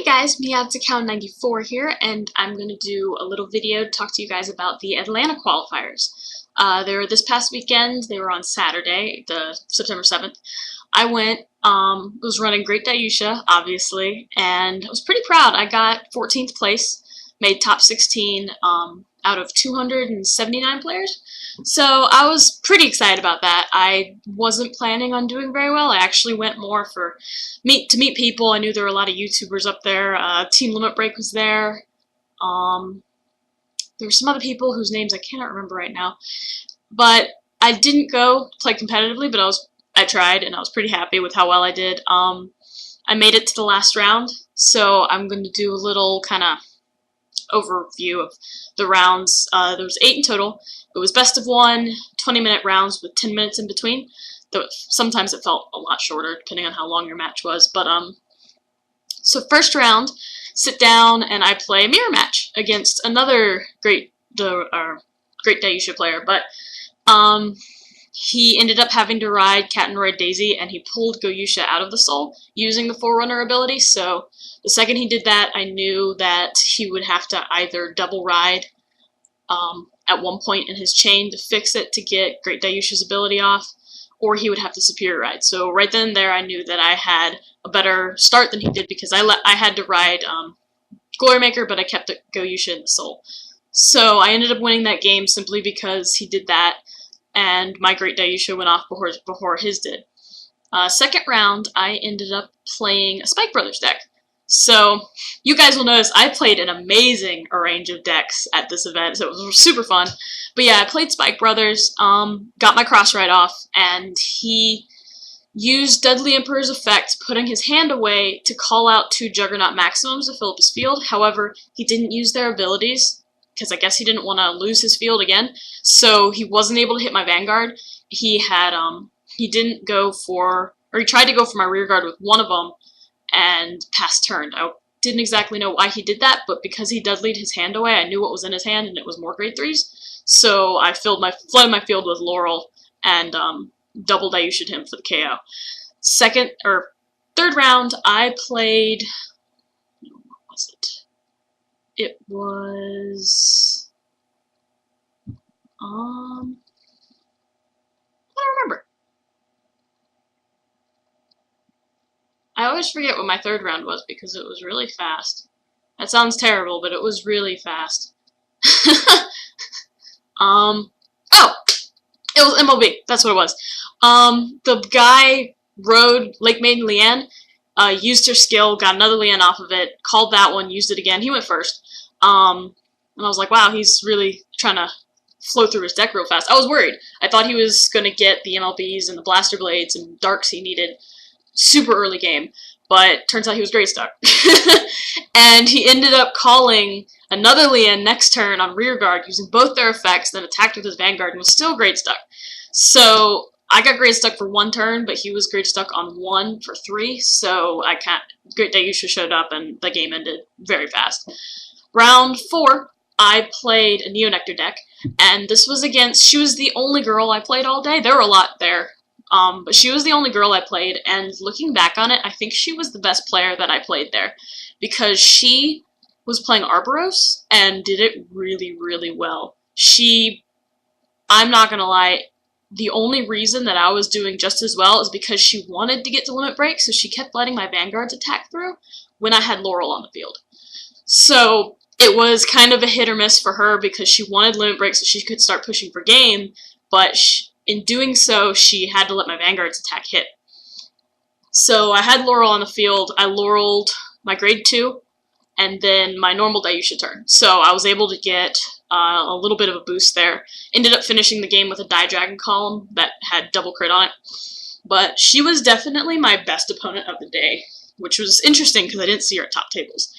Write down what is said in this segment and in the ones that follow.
Hey guys, MeowsAccount94 here, and I'm going to do a little video to talk to you guys about the Atlanta qualifiers. They were this past weekend. They were on Saturday, the September 7th. I went, was running Great Dayusha, obviously, and I was pretty proud. I got 14th place, made top 16 out of 279 players. So I was pretty excited about that. I wasn't planning on doing very well. I actually went more for to meet people. I knew there were a lot of YouTubers up there. Team Limit Break was there. There were some other people whose names I cannot remember right now. But I didn't go play competitively, but I tried, and I was pretty happy with how well I did. I made it to the last round, so I'm going to do a little kind of overview of the rounds. There was 8 in total. It was best of 1, 20-minute rounds with 10 minutes in between. Though sometimes it felt a lot shorter, depending on how long your match was. But so first round, sit down and I play a mirror match against another great Dayusha player. But he ended up having to ride Cat and Ride Daisy, and he pulled Goyusha out of the soul using the Forerunner ability. So the second he did that, I knew that he would have to either double ride at one point in his chain to fix it to get Great Dayusha's ability off, or he would have to superior ride. So right then and there, I knew that I had a better start than he did because I had to ride Glory Maker, but I kept Goyusha in the soul. So I ended up winning that game simply because he did that, and my Great Dayusha went off before his did. Second round, I ended up playing a Spike Brothers deck. So you guys will notice I played an amazing range of decks at this event, so it was super fun. But yeah, I played Spike Brothers, got my cross ride off, and he used Deadly Emperor's effect, putting his hand away to call out 2 Juggernaut Maximums to fill up his field. However, he didn't use their abilities, because I guess he didn't want to lose his field again, so he wasn't able to hit my Vanguard. He had, he didn't go for, or he tried to go for my rear guard with one of them, and passed turn. I didn't exactly know why he did that, but because he deadlied his hand away, I knew what was in his hand, and it was more grade 3s. So I flooded my field with Laurel and double Dayusha'd him for the KO. Third round, I played. What was it? It was. I don't remember. I always forget what my third round was because it was really fast. That sounds terrible, but it was really fast. Oh! It was MLB. That's what it was. The guy rode Lake Maiden Leanne, used her skill, got another Leanne off of it, called that one, used it again. He went first. And I was like, wow, he's really trying to flow through his deck real fast. I was worried. I thought he was going to get the MLBs and the Blaster Blades and Darks he needed super early game, but turns out he was great stuck. And he ended up calling another Leanne next turn on rear guard using both their effects, then attacked with his Vanguard and was still great stuck. So I got great stuck for 1 turn, but he was great stuck on 1 for 3, so Great Dayusha showed up and the game ended very fast. Round 4, I played a Neo Nectar deck, and this was she was the only girl I played all day. There were a lot there. But she was the only girl I played, and looking back on it, I think she was the best player that I played there, because she was playing Arboros and did it really, really well. I'm not gonna lie, the only reason that I was doing just as well is because she wanted to get to Limit Break, so she kept letting my Vanguards attack through when I had Laurel on the field. So it was kind of a hit or miss for her because she wanted Limit Break so she could start pushing for game, but in doing so, she had to let my Vanguard's attack hit. So I had Laurel on the field. I Laureled my grade 2, and then my normal Dayusha turn. So I was able to get a little bit of a boost there. Ended up finishing the game with a Die Dragon column that had double crit on it. But she was definitely my best opponent of the day, which was interesting because I didn't see her at top tables.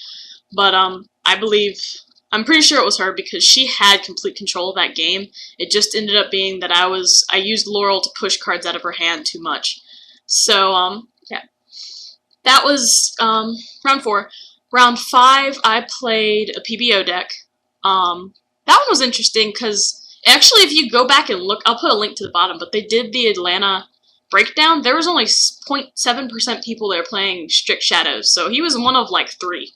But I'm pretty sure it was her because she had complete control of that game. It just ended up being that I used Laurel to push cards out of her hand too much. So, yeah. That was round 4. Round 5, I played a PBO deck. That one was interesting because actually if you go back and look, I'll put a link to the bottom, but they did the Atlanta breakdown, there was only 0.7% people there playing Strict Shadows, so he was one of like 3.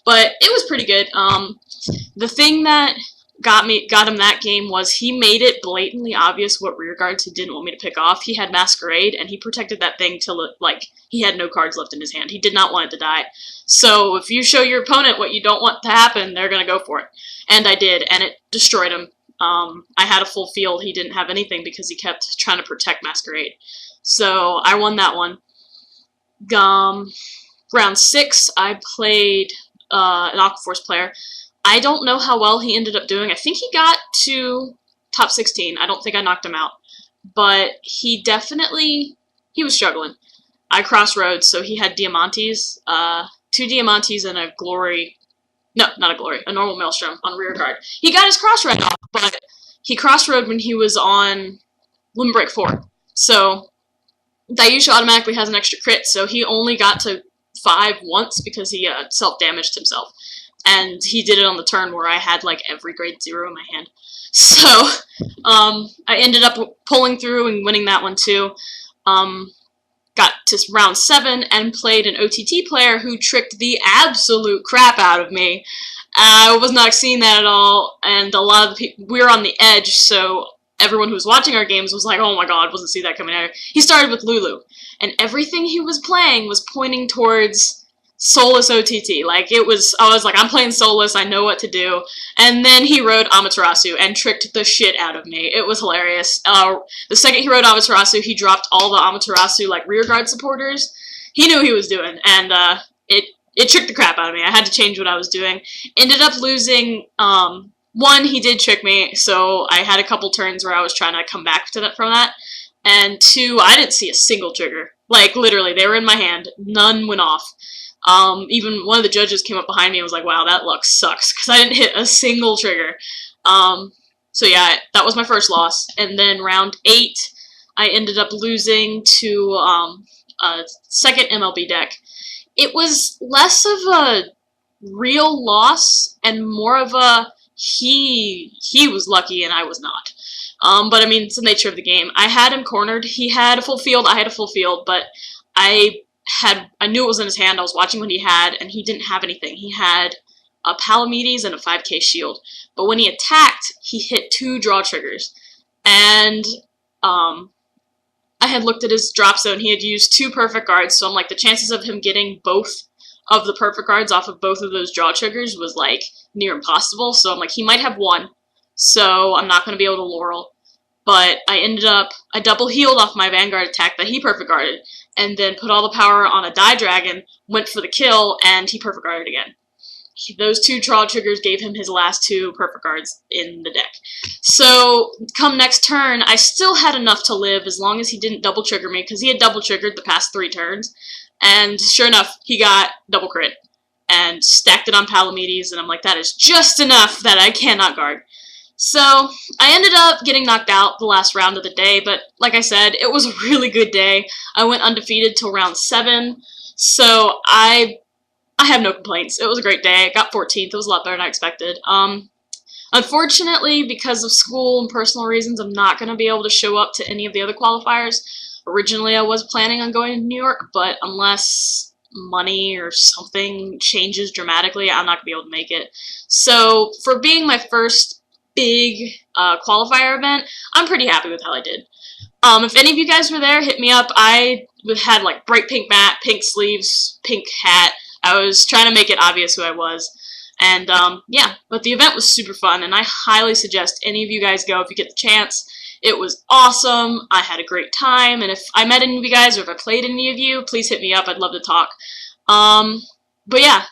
But it was pretty good. The thing that got him that game was he made it blatantly obvious what rear guards he didn't want me to pick off. He had Masquerade, and he protected that thing till it, like, he had no cards left in his hand. He did not want it to die. So if you show your opponent what you don't want to happen, they're gonna go for it. And I did, and it destroyed him. I had a full field. He didn't have anything because he kept trying to protect Masquerade. So I won that one. Round 6, I played an Aquaforce player. I don't know how well he ended up doing. I think he got to top 16. I don't think I knocked him out. But he was struggling. I crossroads, so he had Diamantes, 2 Diamantes and a Glory. No, not a Glory, a normal Maelstrom on rear guard. He got his crossroad off, but he crossroad when he was on Limit Break 4. So Dayusha automatically has an extra crit, so he only got to 5 once because he self-damaged himself. And he did it on the turn where I had, like, every grade 0 in my hand. So, I ended up pulling through and winning that one, too. Got to round 7 and played an OTT player who tricked the absolute crap out of me. I was not seeing that at all, and a lot of the people, we were on the edge, so everyone who was watching our games was like, oh my god, wasn't see that coming out. He started with Lulu, and everything he was playing was pointing towards Soulless OTT. Like, I was like, I'm playing Soulless, I know what to do. And then he rode Amaterasu and tricked the shit out of me. It was hilarious. The second he rode Amaterasu, he dropped all the Amaterasu, like, rearguard supporters. He knew what he was doing, and it tricked the crap out of me. I had to change what I was doing. Ended up losing, 1, he did trick me, so I had a couple turns where I was trying to come back to that from that. And 2, I didn't see a single trigger. Like, literally, they were in my hand. None went off. Even one of the judges came up behind me and was like, wow, that luck sucks, because I didn't hit a single trigger. So yeah, that was my first loss. And then round 8, I ended up losing to a second MLB deck. It was less of a real loss and more of a he was lucky and I was not. But I mean, it's the nature of the game. I had him cornered. He had a full field, I had a full field, but I knew it was in his hand. I was watching what he had, and he didn't have anything. He had a Palamedes and a 5k shield. But when he attacked, he hit 2 draw triggers. And I had looked at his drop zone. He had used 2 perfect guards, so I'm like, the chances of him getting both of the perfect guards off of both of those draw triggers was, like, near impossible. So I'm like, he might have 1, so I'm not going to be able to Laurel. But I double healed off my Vanguard attack that he perfect guarded, and then put all the power on a Die Dragon, went for the kill, and he perfect guarded again. Those 2 draw triggers gave him his last 2 perfect guards in the deck. So, come next turn, I still had enough to live as long as he didn't double trigger me, because he had double triggered the past 3 turns, and sure enough, he got double crit, and stacked it on Palamedes, and I'm like, that is just enough that I cannot guard. So, I ended up getting knocked out the last round of the day, but like I said, it was a really good day. I went undefeated till round 7, so I have no complaints. It was a great day. I got 14th. It was a lot better than I expected. Unfortunately, because of school and personal reasons, I'm not going to be able to show up to any of the other qualifiers. Originally, I was planning on going to New York, but unless money or something changes dramatically, I'm not going to be able to make it. So, for being my first big qualifier event, I'm pretty happy with how I did. If any of you guys were there, hit me up. I had like bright pink mat, pink sleeves, pink hat. I was trying to make it obvious who I was. And yeah, but the event was super fun, and I highly suggest any of you guys go if you get the chance. It was awesome. I had a great time, and if I met any of you guys or if I played any of you, please hit me up. I'd love to talk. But yeah,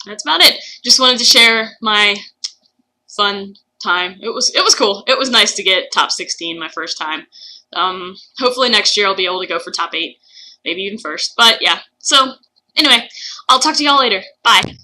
that's about it. Just wanted to share my fun time. It was cool. It was nice to get top 16 my first time. Hopefully next year I'll be able to go for top 8, maybe even first. But yeah, so anyway, I'll talk to y'all later. Bye.